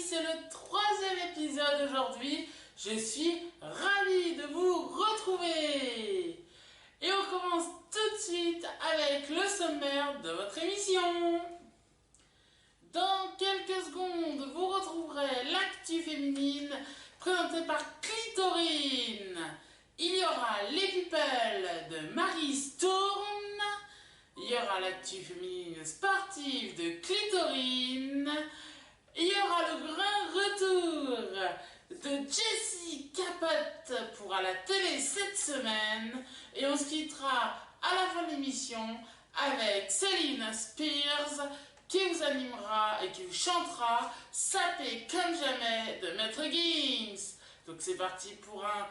c'est le troisième épisode aujourd'hui. Je suis ravie de vous retrouver. Et on commence tout de suite avec le sommaire de votre émission. Dans quelques secondes, vous retrouverez l'actu féminine présentée par Clitorine. Il y aura les people de Marie Stourne. Il y aura l'actu féminine sportive de Clitorine. Il y aura le grand retour de Jessie Capote pour à la télé cette semaine. Et on se quittera à la fin de l'émission avec Céline Spears qui vous animera et qui vous chantera Sapé comme jamais de Maître Gims. Donc c'est parti pour un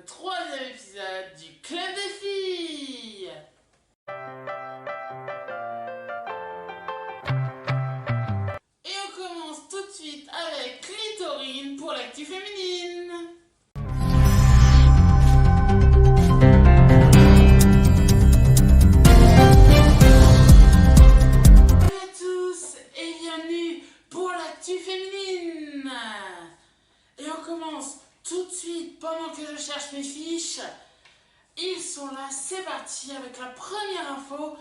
troisième épisode du Club des filles. Et on commence tout de suite avec Clitorine pour l'actu féminine. Salut à tous et bienvenue pour l'actu féminine. Et on commence tout de suite pendant que je cherche mes fiches. Ils sont là, c'est parti avec la première info.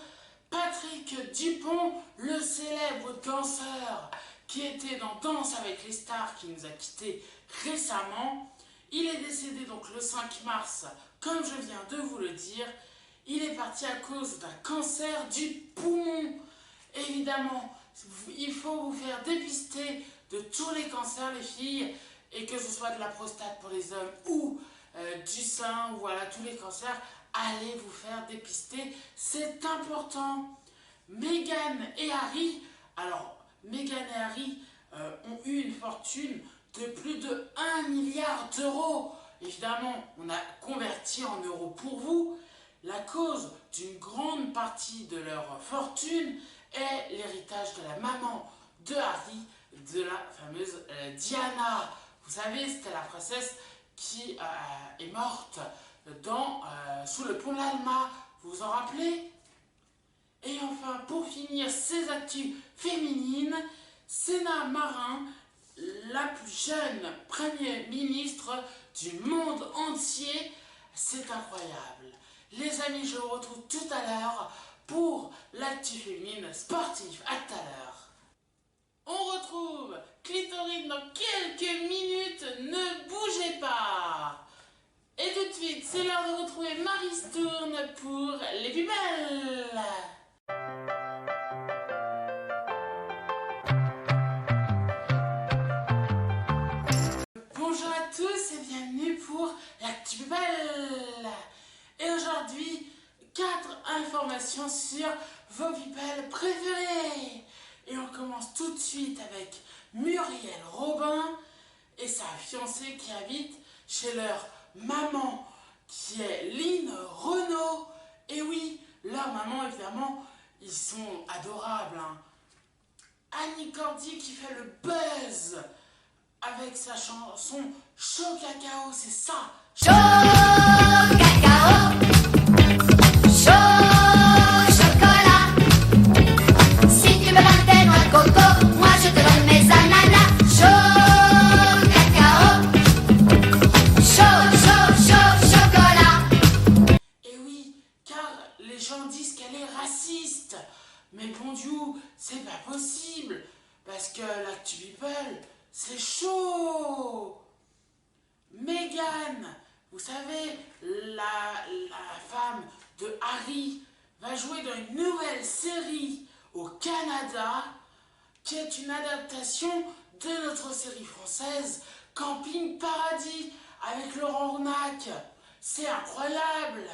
Patrick Dupont, le célèbre danseur qui était dans Danse avec les stars, qui nous a quittés récemment. Il est décédé donc le 5 mars, comme je viens de vous le dire. Il est parti à cause d'un cancer du poumon. Évidemment, il faut vous faire dépister de tous les cancers, les filles, et que ce soit de la prostate pour les hommes ou du sein, ou voilà, tous les cancers, allez vous faire dépister, c'est important. Meghan et Harry, alors Meghan et Harry ont eu une fortune de plus de 1 milliard d'euros. Évidemment, on a converti en euros pour vous. La cause d'une grande partie de leur fortune est l'héritage de la maman de Harry, de la fameuse Diana. Vous savez, c'était la princesse qui est morte sous le pont de l'Alma. Vous vous en rappelez? Et enfin, pour finir ces actus féminines, Sanna Marin, la plus jeune première ministre du monde entier. C'est incroyable. Les amis, je vous retrouve tout à l'heure pour l'actu féminine sportive. À tout à l'heure. On retrouve Clitorine dans quelques minutes, ne bougez pas. Et tout de suite, c'est l'heure de retrouver Marie Stourne pour les plus belles. Bonjour à tous et bienvenue pour l'actu plus belle. Et aujourd'hui, 4 informations sur vos people préférés. Et on commence tout de suite avec Muriel Robin et sa fiancée qui habite chez leur maman qui est Line Renaud. Et oui, leur maman évidemment, ils sont adorables. Annie Cordy qui fait le buzz avec sa chanson Chaud Cacao, c'est ça. Chaud cacao, chaud chocolat. Si tu me donnes tes noix de coco, moi je te donne mes ananas. Chaud cacao, chaud chocolat. Et oui, car les gens disent qu'elle est raciste. Mais bon Dieu, c'est pas possible. Parce que l'actu people, c'est chaud. Meghan, vous savez, la femme de Harry, va jouer dans une nouvelle série au Canada, qui est une adaptation de notre série française Camping Paradis, avec Laurent Ornac. C'est incroyable.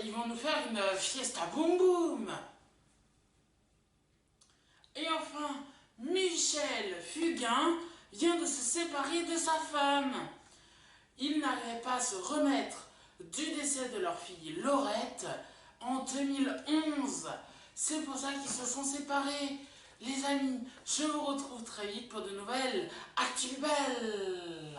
Ils vont nous faire une fiesta boum boum. Et enfin, Michel Fugain vient de se séparer de sa femme. Ils n'arrivaient pas à se remettre du décès de leur fille Laurette en 2011. C'est pour ça qu'ils se sont séparés. Les amis, je vous retrouve très vite pour de nouvelles actus belles.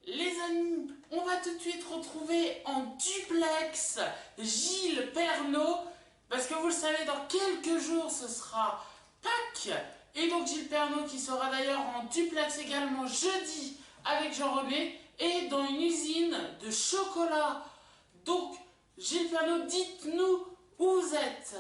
Les amis, on va tout de suite retrouver en duplex Gilles Pernaut, parce que vous le savez, dans quelques jours ce sera Pâques Et donc Gilles Pernaut qui sera d'ailleurs en duplex également jeudi avec Jean-René et dans une usine de chocolat. Donc Gilles Pernaut, dites-nous où vous êtes.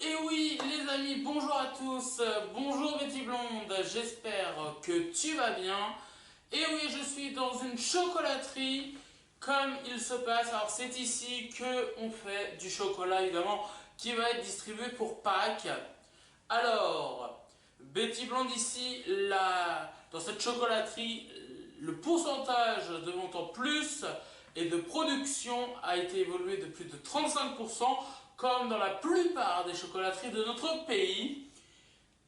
Et oui les amis, bonjour à tous, bonjour Betty Blonde, j'espère que tu vas bien. Et oui, je suis dans une chocolaterie comme il se passe. Alors c'est ici qu'on fait du chocolat évidemment qui va être distribué pour Pâques. Alors, Betty Blonde ici, dans cette chocolaterie, le pourcentage de vente en plus et de production a été évolué de plus de 35%, comme dans la plupart des chocolateries de notre pays.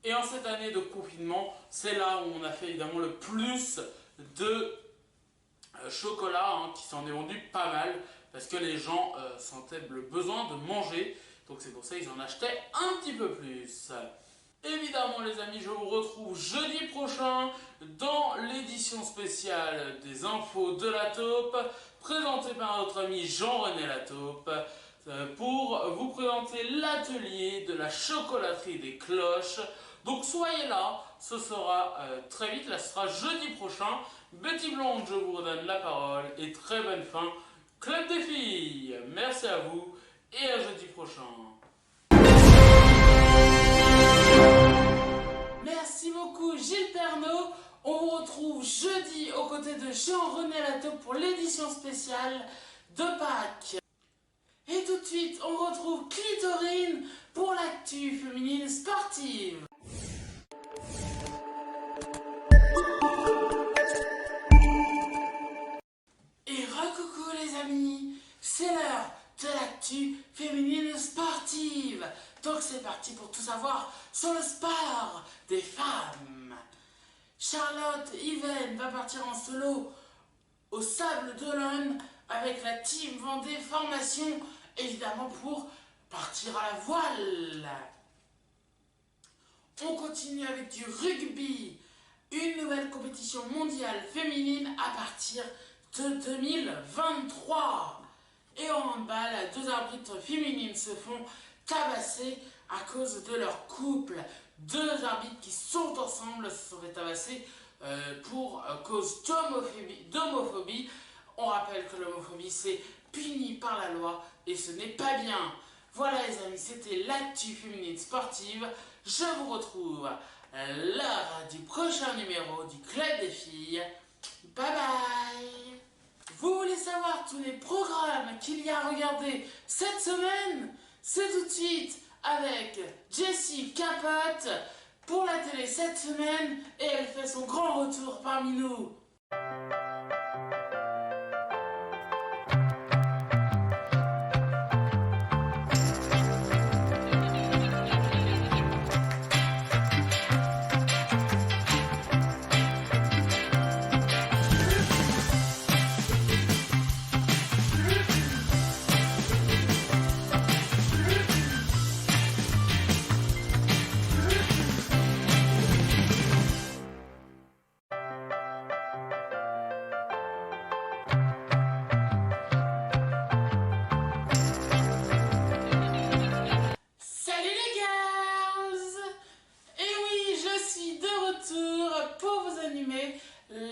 Et en cette année de confinement, c'est là où on a fait évidemment le plus de chocolat, qui s'en est vendu pas mal, parce que les gens sentaient le besoin de manger. Donc c'est pour ça qu'ils en achetaient un petit peu plus. Évidemment les amis, je vous retrouve jeudi prochain dans l'édition spéciale des infos de la taupe, présentée par notre ami Jean-René Lataupe, pour vous présenter l'atelier de la chocolaterie des cloches. Donc soyez là, ce sera très vite, là ce sera jeudi prochain. Betty Blonde, je vous redonne la parole et très bonne fin. Club des filles, merci à vous et à jeudi prochain. Merci beaucoup Gilles Pernaut. On vous retrouve jeudi aux côtés de Jean-René Lataupe pour l'édition spéciale de Pâques. Et tout de suite, on retrouve Clitorine pour l'actu féminine sportive. Et recoucou les amis, c'est l'heure de l'actu féminine sportive. Donc c'est parti pour tout savoir sur le sport des femmes. Charlotte Yven va partir en solo au Sable d'Olonne avec la team Vendée Formation, évidemment pour partir à la voile. On continue avec du rugby, une nouvelle compétition mondiale féminine à partir de 2023. Et en handball, deux arbitres féminines se font tabasser à cause de leur couple. Deux arbitres qui sont ensemble se sont fait tabasser pour cause d'homophobie. On rappelle que l'homophobie c'est puni par la loi et ce n'est pas bien. Voilà les amis, c'était l'actu féminine sportive. Je vous retrouve lors du prochain numéro du Club des filles. Bye bye. Vous voulez savoir tous les programmes qu'il y a à regarder cette semaine? C'est tout de suite avec Jessie Capote pour la télé cette semaine et elle fait son grand retour parmi nous.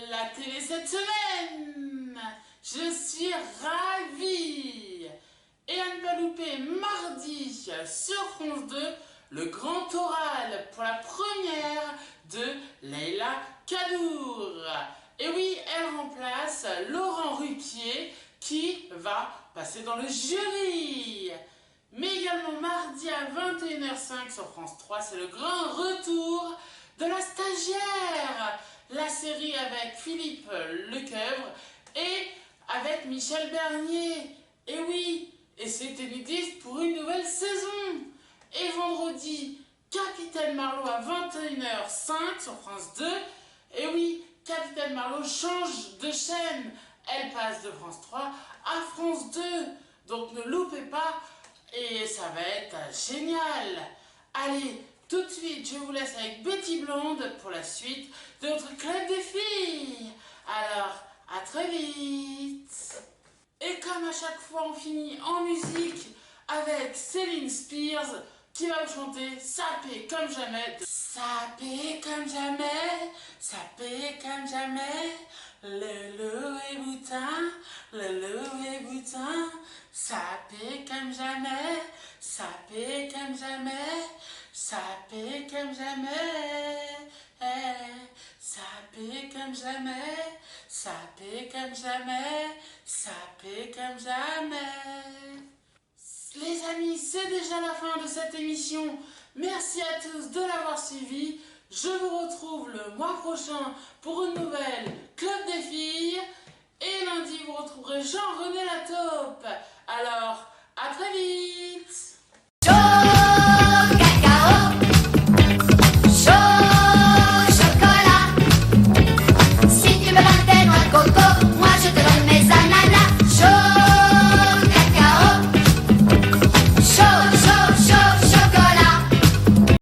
La télé cette semaine. Je suis ravie. Et à ne pas louper mardi sur France 2, le grand oral pour la première de Leïla Kadour. Et oui, elle remplace Laurent Ruquier qui va passer dans le jury. Mais également mardi à 21h05 sur France 3, c'est le grand retour de La Stagiaire. La série avec Philippe Lecoeuvre et avec Michel Bernier. Et oui, et c'est nudiste pour une nouvelle saison. Et vendredi, Capitaine Marlowe à 21h05 sur France 2. Et oui, Capitaine Marlowe change de chaîne. Elle passe de France 3 à France 2. Donc ne loupez pas et ça va être génial. Allez, tout de suite, je vous laisse avec Betty Blonde pour la suite de notre Club des filles. Alors, à très vite. Et comme à chaque fois, on finit en musique avec Céline Spears qui va vous chanter Sapé comme jamais. Sapé comme jamais, sapé comme jamais, le loup et boutin, le loup et boutin, sapé comme jamais, sapé comme jamais, sapé comme jamais, sapé comme jamais, sapé comme jamais, sapé comme jamais. Les amis, c'est déjà la fin de cette émission. Merci à tous de l'avoir suivi. Je vous retrouve le mois prochain pour une nouvelle Club des filles. Et lundi, vous retrouverez Jean-René Lataupe